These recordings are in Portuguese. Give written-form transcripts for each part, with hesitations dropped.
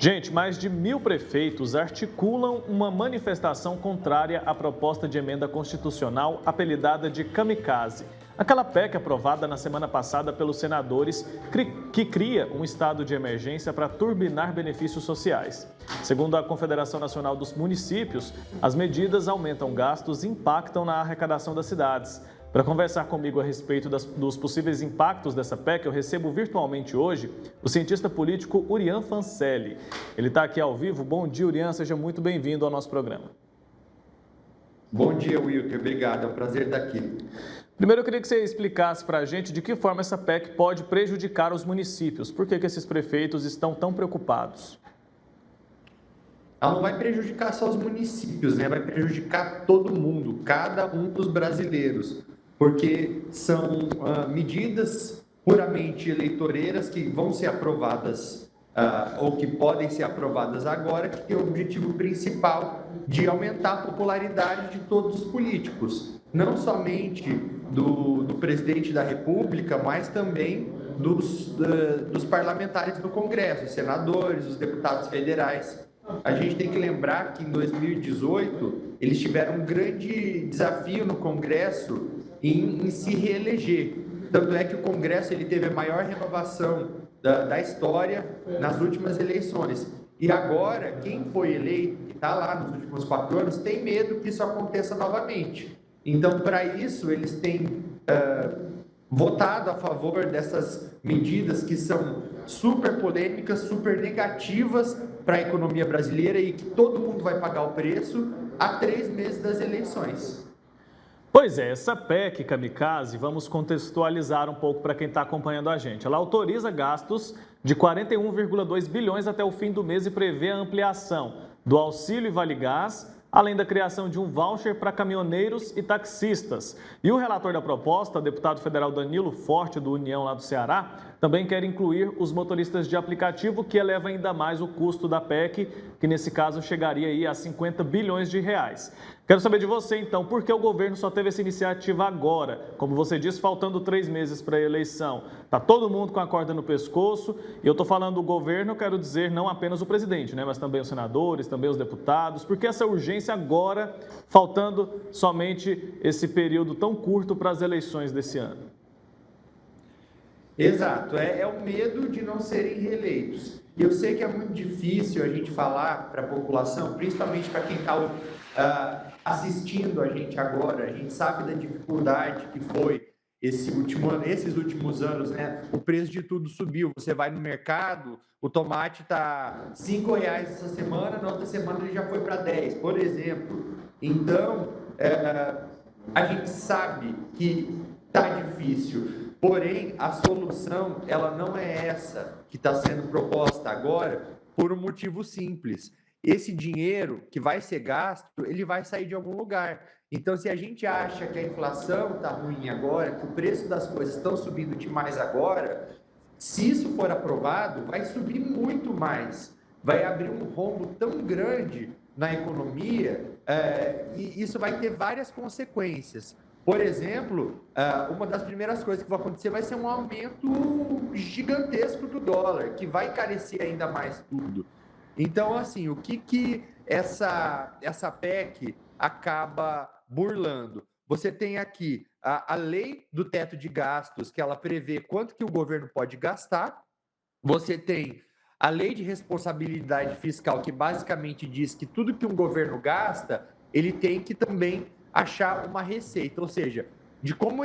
Gente, mais de 1.000 prefeitos articulam uma manifestação contrária à proposta de emenda constitucional apelidada de Kamikaze. Aquela PEC aprovada na semana passada pelos senadores que cria um estado de emergência para turbinar benefícios sociais. Segundo a Confederação Nacional dos Municípios, as medidas aumentam gastos e impactam na arrecadação das cidades. Para conversar comigo a respeito dos possíveis impactos dessa PEC, eu recebo virtualmente hoje o cientista político Urian Fancelli. Ele está aqui ao vivo. Bom dia, Urian. Seja muito bem-vindo ao nosso programa. Bom dia, Wilker. Obrigado. É um prazer estar aqui. Primeiro, eu queria que você explicasse para a gente de que forma essa PEC pode prejudicar os municípios. Por que esses prefeitos estão tão preocupados? Ela não vai prejudicar só os municípios, né? Vai prejudicar todo mundo, cada um dos brasileiros, porque são medidas puramente eleitoreiras que vão ser aprovadas ou que podem ser aprovadas agora, que tem o objetivo principal de aumentar a popularidade de todos os políticos, não somente do presidente da República, mas também dos parlamentares do Congresso, os senadores, os deputados federais. A gente tem que lembrar que em 2018 eles tiveram um grande desafio no Congresso em se reeleger. Tanto é que o Congresso ele teve a maior renovação da história nas últimas eleições. E agora, quem foi eleito, que está lá nos últimos 4 anos, tem medo que isso aconteça novamente. Então, para isso, eles têm votado a favor dessas medidas que são super polêmicas, super negativas para a economia brasileira e que todo mundo vai pagar o preço a 3 meses das eleições. Pois é, essa PEC Kamikaze, vamos contextualizar um pouco para quem está acompanhando a gente. Ela autoriza gastos de 41,2 bilhões até o fim do mês e prevê a ampliação do auxílio Vale Gás, além da criação de um voucher para caminhoneiros e taxistas. E o relator da proposta, deputado federal Danilo Forte, do União lá do Ceará, também quer incluir os motoristas de aplicativo, que eleva ainda mais o custo da PEC, que nesse caso chegaria aí a 50 bilhões de reais. Quero saber de você, então, por que o governo só teve essa iniciativa agora? Como você disse, faltando 3 meses para a eleição. Está todo mundo com a corda no pescoço. E eu estou falando do governo, quero dizer, não apenas o presidente, né? Mas também os senadores, também os deputados. Por que essa urgência agora, faltando somente esse período tão curto para as eleições desse ano? Exato, é o medo de não serem reeleitos. E eu sei que é muito difícil a gente falar para a população, principalmente para quem está assistindo a gente agora. A gente sabe da dificuldade que foi esses últimos anos, né? O preço de tudo subiu. Você vai no mercado, o tomate está R$ 5 essa semana, na outra semana ele já foi para 10, por exemplo. Então, a gente sabe que está difícil. Porém, a solução, ela não é essa que está sendo proposta agora por um motivo simples. Esse dinheiro que vai ser gasto, ele vai sair de algum lugar. Então, se a gente acha que a inflação está ruim agora, que o preço das coisas estão subindo demais agora, se isso for aprovado, vai subir muito mais. Vai abrir um rombo tão grande na economia e isso vai ter várias consequências. Por exemplo, uma das primeiras coisas que vai acontecer vai ser um aumento gigantesco do dólar, que vai encarecer ainda mais tudo. Então, assim, o que essa PEC acaba burlando? Você tem aqui a lei do teto de gastos, que ela prevê quanto que o governo pode gastar. Você tem a lei de responsabilidade fiscal, que basicamente diz que tudo que um governo gasta, ele tem que também achar uma receita, ou seja, de como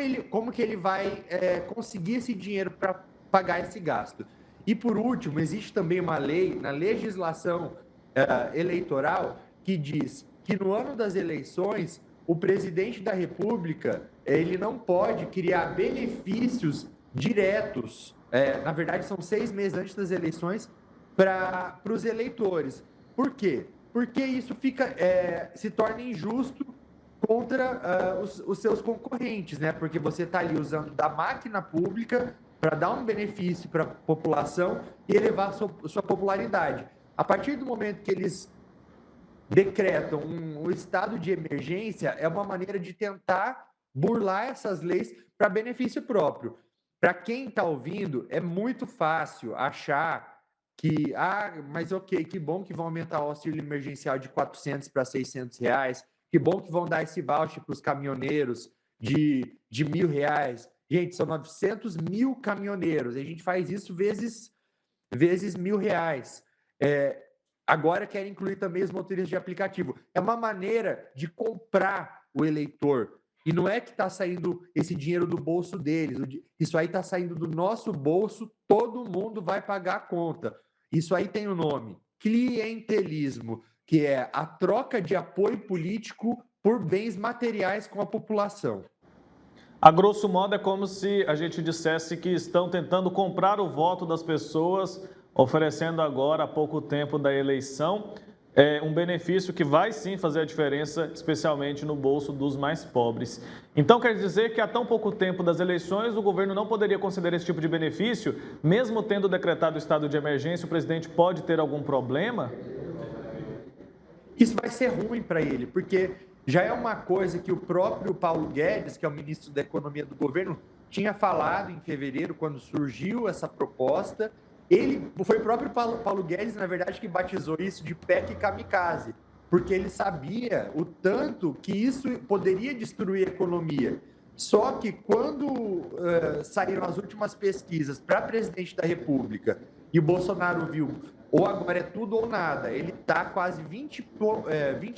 que ele vai conseguir esse dinheiro para pagar esse gasto. E por último, existe também uma lei na legislação eleitoral que diz que no ano das eleições o presidente da República ele não pode criar benefícios diretos, na verdade são 6 meses antes das eleições, para os eleitores. Por quê? Porque isso se torna injusto contra os seus concorrentes, né? Porque você está ali usando da máquina pública para dar um benefício para a população e elevar a sua popularidade. A partir do momento que eles decretam um estado de emergência, é uma maneira de tentar burlar essas leis para benefício próprio. Para quem está ouvindo, é muito fácil achar mas ok, que bom que vão aumentar o auxílio emergencial de R$ 400 para R$ 600, que bom que vão dar esse voucher para os caminhoneiros de R$ 1.000. Gente, são 900 mil caminhoneiros, a gente faz isso vezes R$ 1.000. Agora querem incluir também os motoristas de aplicativo. É uma maneira de comprar o eleitor. E não é que está saindo esse dinheiro do bolso deles. Isso aí está saindo do nosso bolso, todo mundo vai pagar a conta. Isso aí tem o nome: clientelismo, que é a troca de apoio político por bens materiais com a população. A grosso modo, é como se a gente dissesse que estão tentando comprar o voto das pessoas, oferecendo agora, há pouco tempo da eleição, um benefício que vai sim fazer a diferença, especialmente no bolso dos mais pobres. Então, quer dizer que há tão pouco tempo das eleições, o governo não poderia conceder esse tipo de benefício? Mesmo tendo decretado o estado de emergência, o presidente pode ter algum problema? Isso vai ser ruim para ele, porque já é uma coisa que o próprio Paulo Guedes, que é o ministro da Economia do governo, tinha falado em fevereiro, quando surgiu essa proposta. Foi o próprio Paulo Guedes, na verdade, que batizou isso de PEC kamikaze, porque ele sabia o tanto que isso poderia destruir a economia. Só que quando saíram as últimas pesquisas para presidente da República e o Bolsonaro viu, ou agora é tudo ou nada, ele está quase 20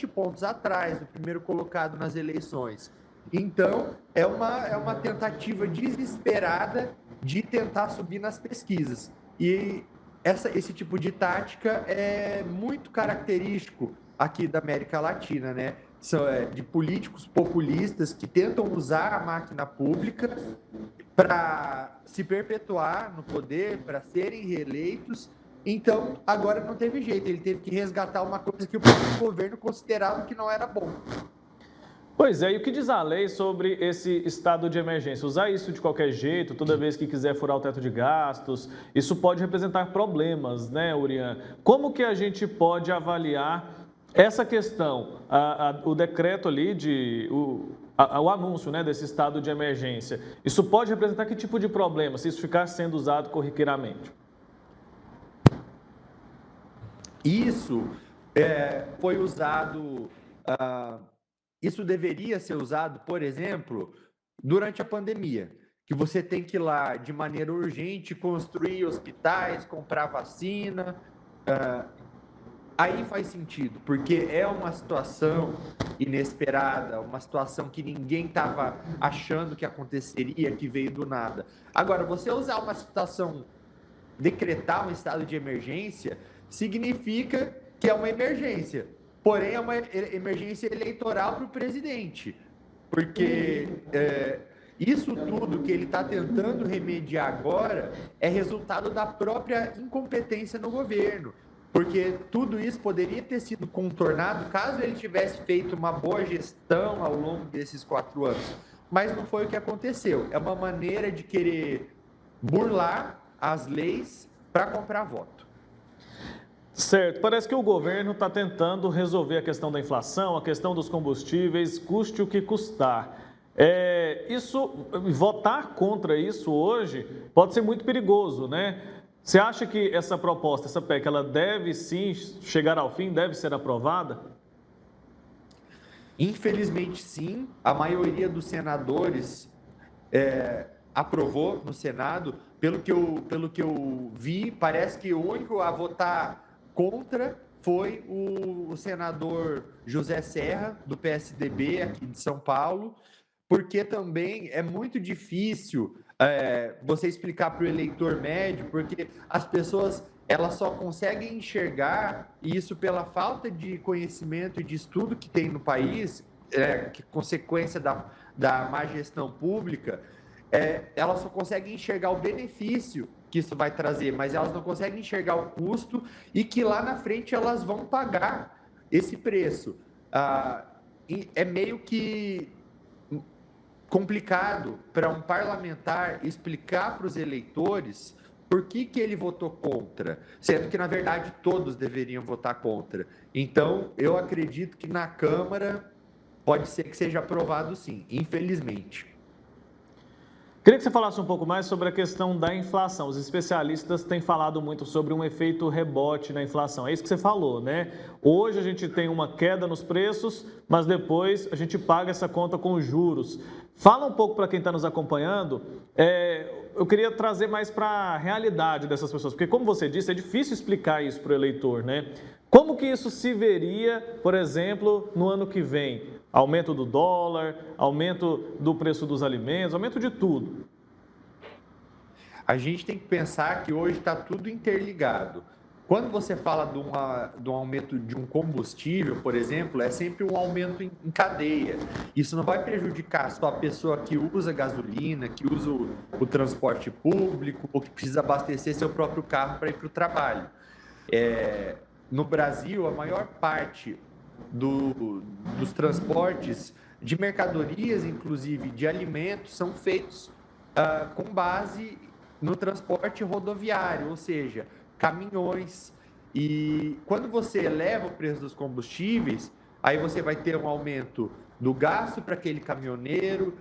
pontos atrás do primeiro colocado nas eleições. Então, é uma tentativa desesperada de tentar subir nas pesquisas. E esse tipo de tática é muito característico aqui da América Latina, né? São de políticos populistas que tentam usar a máquina pública para se perpetuar no poder, para serem reeleitos. Então, agora não teve jeito, ele teve que resgatar uma coisa que o próprio governo considerava que não era bom. Pois é, e o que diz a lei sobre esse estado de emergência? Usar isso de qualquer jeito, toda vez que quiser furar o teto de gastos, isso pode representar problemas, né, Urian? Como que a gente pode avaliar essa questão, o decreto ali, o anúncio, né, desse estado de emergência? Isso pode representar que tipo de problema, se isso ficar sendo usado corriqueiramente? Isso foi usado... Isso deveria ser usado, por exemplo, durante a pandemia, que você tem que ir lá de maneira urgente construir hospitais, comprar vacina. Aí faz sentido, porque é uma situação inesperada, uma situação que ninguém estava achando que aconteceria, que veio do nada. Agora, você usar uma situação, decretar um estado de emergência, significa que é uma emergência. Porém, é uma emergência eleitoral para o presidente, porque isso tudo que ele está tentando remediar agora é resultado da própria incompetência no governo, porque tudo isso poderia ter sido contornado caso ele tivesse feito uma boa gestão ao longo desses 4 anos, mas não foi o que aconteceu. É uma maneira de querer burlar as leis para comprar voto. Certo, parece que o governo está tentando resolver a questão da inflação, a questão dos combustíveis, custe o que custar. Votar contra isso hoje pode ser muito perigoso, né? Você acha que essa proposta, essa PEC, ela deve sim chegar ao fim, deve ser aprovada? Infelizmente sim, a maioria dos senadores aprovou no Senado. Pelo que eu vi, parece que o único a votar contra foi o senador José Serra, do PSDB, aqui de São Paulo, porque também é muito difícil você explicar para o eleitor médio, porque as pessoas elas só conseguem enxergar isso pela falta de conhecimento e de estudo que tem no país, que consequência da má gestão pública, elas só conseguem enxergar o benefício que isso vai trazer, mas elas não conseguem enxergar o custo e que lá na frente elas vão pagar esse preço. É meio que complicado para um parlamentar explicar para os eleitores por que ele votou contra, sendo que, na verdade, todos deveriam votar contra. Então, eu acredito que na Câmara pode ser que seja aprovado sim, infelizmente. Queria que você falasse um pouco mais sobre a questão da inflação. Os especialistas têm falado muito sobre um efeito rebote na inflação. É isso que você falou, né? Hoje a gente tem uma queda nos preços, mas depois a gente paga essa conta com juros. Fala um pouco para quem está nos acompanhando. Eu queria trazer mais para a realidade dessas pessoas, porque como você disse, é difícil explicar isso para o eleitor, né? Como que isso se veria, por exemplo, no ano que vem? Aumento do dólar, aumento do preço dos alimentos, aumento de tudo. A gente tem que pensar que hoje está tudo interligado. Quando você fala de um aumento de um combustível, por exemplo, é sempre um aumento em cadeia. Isso não vai prejudicar só a pessoa que usa gasolina, que usa o transporte público, ou que precisa abastecer seu próprio carro para ir para o trabalho. No Brasil, a maior parte dos transportes de mercadorias, inclusive de alimentos, são feitos com base no transporte rodoviário, ou seja, caminhões. E quando você eleva o preço dos combustíveis, aí você vai ter um aumento do gasto para aquele caminhoneiro,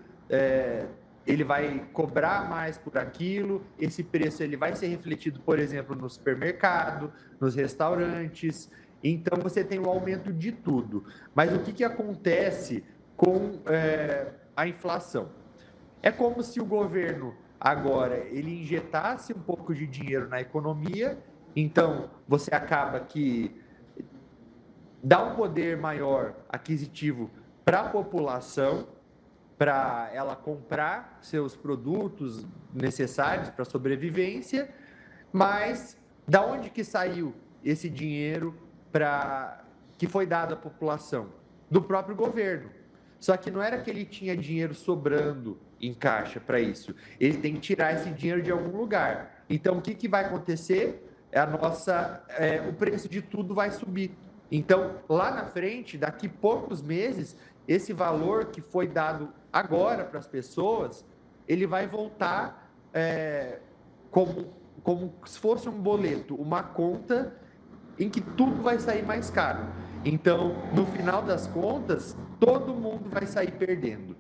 ele vai cobrar mais por aquilo, esse preço ele vai ser refletido, por exemplo, no supermercado, nos restaurantes. Então, você tem um aumento de tudo. Mas o que acontece com a inflação? É como se o governo agora ele injetasse um pouco de dinheiro na economia, então você acaba que dá um poder maior aquisitivo para a população, para ela comprar seus produtos necessários para a sobrevivência, mas da onde que saiu esse dinheiro que foi dado à população? Do próprio governo. Só que não era que ele tinha dinheiro sobrando em caixa para isso. Ele tem que tirar esse dinheiro de algum lugar. Então, o que vai acontecer? O preço de tudo vai subir. Então, lá na frente, daqui poucos meses, esse valor que foi dado agora para as pessoas, ele vai voltar como se fosse um boleto, uma conta em que tudo vai sair mais caro. Então, no final das contas, todo mundo vai sair perdendo.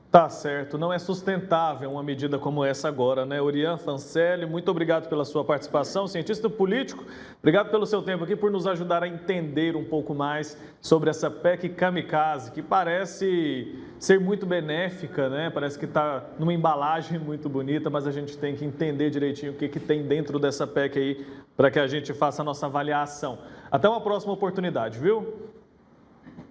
Tá certo, não é sustentável uma medida como essa agora, né? Orian Fancelli, muito obrigado pela sua participação, cientista político, obrigado pelo seu tempo aqui, por nos ajudar a entender um pouco mais sobre essa PEC kamikaze, que parece ser muito benéfica, né? Parece que está numa embalagem muito bonita, mas a gente tem que entender direitinho o que tem dentro dessa PEC aí, para que a gente faça a nossa avaliação. Até uma próxima oportunidade, viu?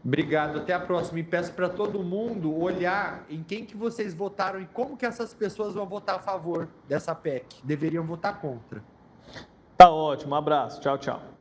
Obrigado, até a próxima. E peço para todo mundo olhar em quem que vocês votaram e como que essas pessoas vão votar a favor dessa PEC. Deveriam votar contra. Tá ótimo, um abraço, tchau, tchau.